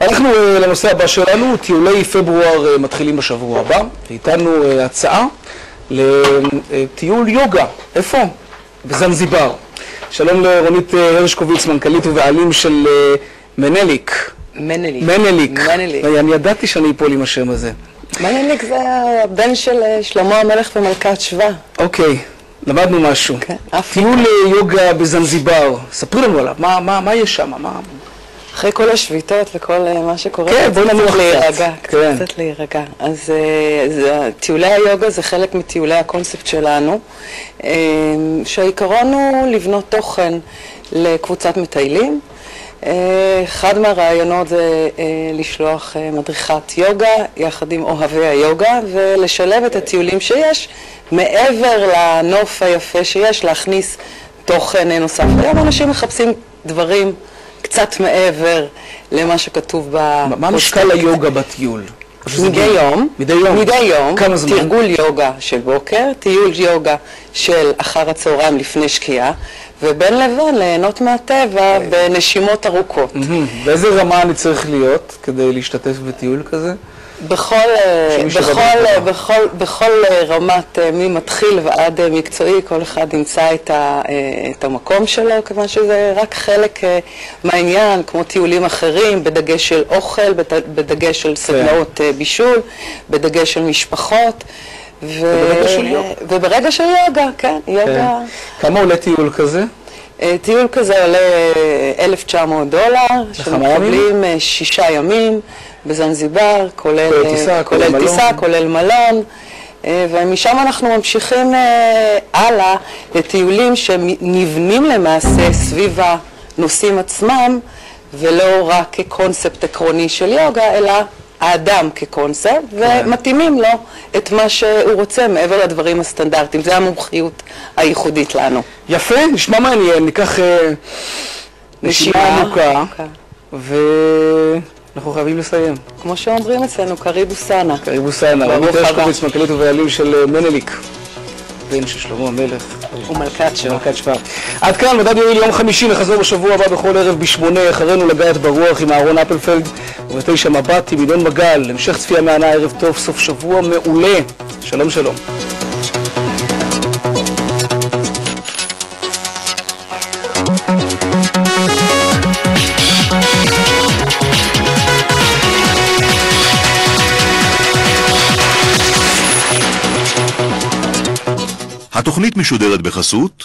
אנחנו לנושא הבא שלנו, טיולי פברואר מתחילים בשבוע הבא, ואיתנו הצעה לטיול יוגה. איפה? בזנזיבר. שלום לרונית הרשקוביץ, מנכ"לית ובעלים של מנליק. מנליק. אני ידעתי שאני אפול עם השם הזה. מנליק זה הבן של שלמה המלך ומלכת שבא. אוקיי, למדנו משהו. טיול יוגה בזנזיבר, ספרי לנו עליו, מה יש שם? אחרי כל השביתות וכל מה שקורה, כן, בוא ננוח קצת להירגע. אז טיולי היוגה זה חלק מטיולי הקונספט שלנו, שהעיקרון הוא לבנות תוכן לקבוצת מטיילים. אחד מהרעיונות זה לשלוח מדריכת יוגה יחד עם אוהבי היוגה ולשלב את הטיולים שיש מעבר לנוף היפה שיש, להכניס תוכן נוסף. היום אנשים מחפשים דברים קצת מעבר למה שכתוב מה משקל היוגה בטיול? מדי יום, כמה זמן? תרגול יוגה של בוקר, טיול יוגה של אחר הצהריים לפני שקיעה, ובין לבין ליהנות מהטבע בנשימות ארוכות. באיזה רמה אני צריך להיות כדי להשתתף בטיול כזה? בכל רמת ממתחיל ועד מקצועי, כל אחד ימצא את המקום שלו, כיוון שזה רק חלק מהעניין, כמו טיולים אחרים, בדגש של אוכל, בדגש של סדנאות בישול, בדגש של משפחות. וברגע של יוגה, כן, יוגה. כמה עולה טיול כזה? טיול כזה עולה $1,900, שמקבלים 6 ימים בזנזיבר, כולל טיסה, כולל מלון, ומשם אנחנו ממשיכים הלאה לטיולים שנבנים למעשה סביב הנושאים עצמם, ולא רק כקונספט עקרוני של יוגה, אלא האדם כקונספט, ומתאימים לו את מה שהוא רוצה מעבר לדברים הסטנדרטיים. זה המומחיות הייחודית לנו. יפה, נשמע מעניין, ניקח נשימה עמוקה, ואנחנו חייבים לסיים. כמו שאומרים אצלנו, קריבוסנה. קריבוסנה, רונית הרשקוביץ, מנכ"לית ובעלים של מנליק. בן של שלמה המלך ומלכת שבא. עד כאן מדד יומי ליום חמישי, נחזור בשבוע הבא בכל ערב ב8, אחרינו לגעת ברוח עם אהרון אפלפלד, וב9 מבט עם ינון מגל. המשך צפייה מהנה, ערב טוב, סוף שבוע מעולה. שלום שלום. התוכנית משודרת בחסות